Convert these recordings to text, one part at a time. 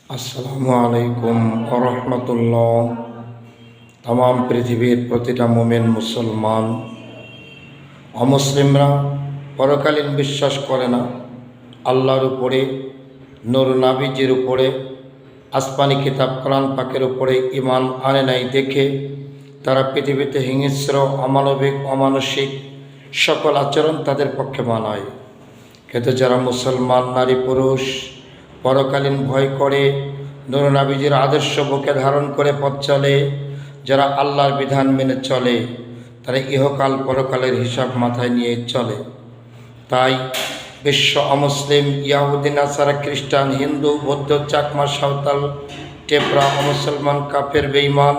আসসালামু আলাইকুম ওরহমতুল্লাহ। তাম পৃথিবীর প্রতিটা মুমিন মুসলমান অমুসলিমরা পরকালীন বিশ্বাস করে না। আল্লাহর উপরে, নূর নাবিজির উপরে, আসমানি কিতাব কোরআন পাকের উপরে ঈমান আনে নাই দেখে তারা পৃথিবীতে হিংস্র, অমানবিক, অমানসিক সকল আচরণ তাদের পক্ষে মানায়। কিন্তু যারা মুসলমান নারী পুরুষ পরকালীন ভয় করে, নূর নবীজির আদর্শ বুকে ধারণ করে পথ চলে, যারা আল্লাহর বিধান মেনে চলে, তারা ইহকাল পরকালের হিসাব মাথায় নিয়ে চলে। তাই বিশ্ব অমুসলিম, ইয়াহুদি, নাসারা, খ্রিস্টান, হিন্দু, বৌদ্ধ, চাকমা, সাঁওতাল, টেপরা, অমুসলমান, কাফের, বেঈমান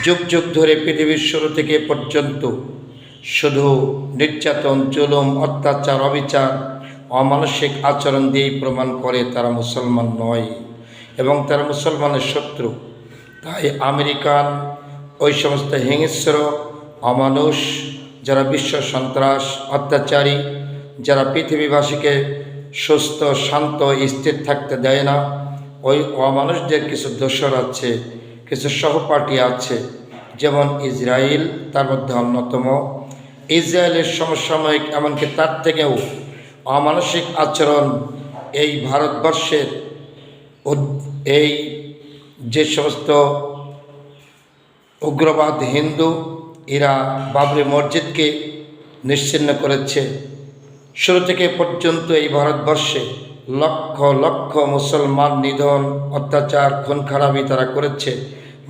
যুগ যুগ ধরে পৃথিবীর শুরু থেকে পর্যন্ত শুধু নির্যাতন, জুলুম, অত্যাচার, অবিচার, অমানসিক আচরণ দিয়েই প্রমাণ করে তারা মুসলমান নয় এবং তারা মুসলমানের শত্রু। তাই আমেরিকান ওই সমস্ত হিংস্র, অমানুষ, যারা বিশ্ব সন্ত্রাস, অত্যাচারী, যারা পৃথিবীবাসীকে সুস্থ, শান্ত, স্থির থাকতে দেয় না, ওই অমানুষদের কিছু দোসর আছে, কিছু সহপাঠী আছে, যেমন ইসরায়েল তার মধ্যে অন্যতম। ইসরায়েলের সমসাময়িক, এমনকি তার থেকেও অমানসিক আচরণ এই ভারতবর্ষের এই যে সমস্ত উগ্রবাদ হিন্দু, এরা বাবরি মসজিদকে নিশ্চিহ্ন করেছে। শুরু থেকে পর্যন্ত এই ভারতবর্ষে লক্ষ লক্ষ মুসলমান নিধন, অত্যাচার, খুন খারাপি তারা করেছে,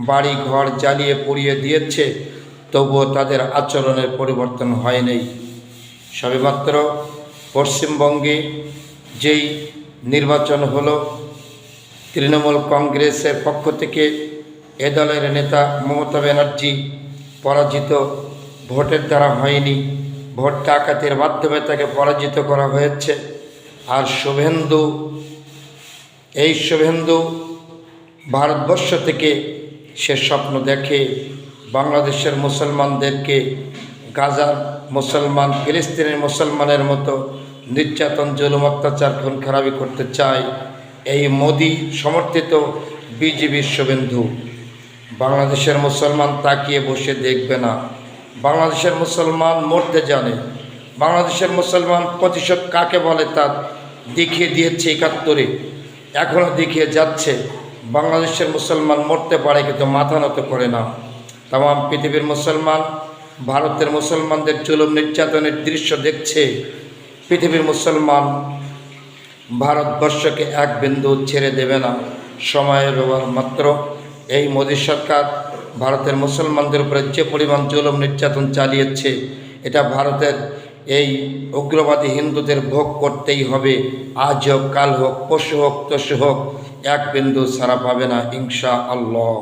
বাড়ি ঘর জ্বালিয়ে পুড়িয়ে দিয়েছে, তবুও তাদের আচরণের পরিবর্তন হয়নি। সবেমাত্র পশ্চিমবঙ্গে যেই নির্বাচন হলো, তৃণমূল কংগ্রেসের পক্ষ থেকে এ দলের নেতা মমতা ব্যানার্জি পরাজিত, ভোটের দ্বারা হয়নি, ভোট ডাকাতির মাধ্যমে তাকে পরাজিত করা হয়েছে। আর শুভেন্দু ভারতবর্ষ থেকে সে স্বপ্ন দেখে বাংলাদেশের মুসলমানদেরকে গাজার মুসলমান, ফিলিস্তিনের মুসলমানের মতো নির্যাতন, জুলুম, অত্যাচার, খুন খারাপি করতে চায় এই মোদি সমর্থিত বিজেপির শুভেন্দু। বাংলাদেশের মুসলমান তাকিয়ে বসে দেখবে না। বাংলাদেশের মুসলমান মরতে জানে। বাংলাদেশের মুসলমান প্রতিশোধ কাকে বলে তা দেখিয়ে দিয়েছে ৭১-এ, এখনও দেখিয়ে যাচ্ছে। বাংলাদেশের মুসলমান মরতে পারে কিন্তু মাথা নত করে না। তাম পৃথিবীর মুসলমান ভারতের মুসলমানদের জুলুম নির্যাতনের দৃশ্য দেখছে। পৃথিবীর মুসলমান ভারতবর্ষকে এক বিন্দু ছেড়ে দেবে না। সময়ের ব্যবহার মাত্র। এই মোদী সরকার ভারতের মুসলমানদের উপরে যে পরিমাণ জুলুম নির্যাতন চালিয়েছে, এটা ভারতের এই উগ্রবাদী হিন্দুদের ভোগ করতেই হবে। আজ হোক, কাল হোক, পশু হোক, তশু হোক, এক বিন্দু ছাড়া পাবে না ইনশাআল্লাহ।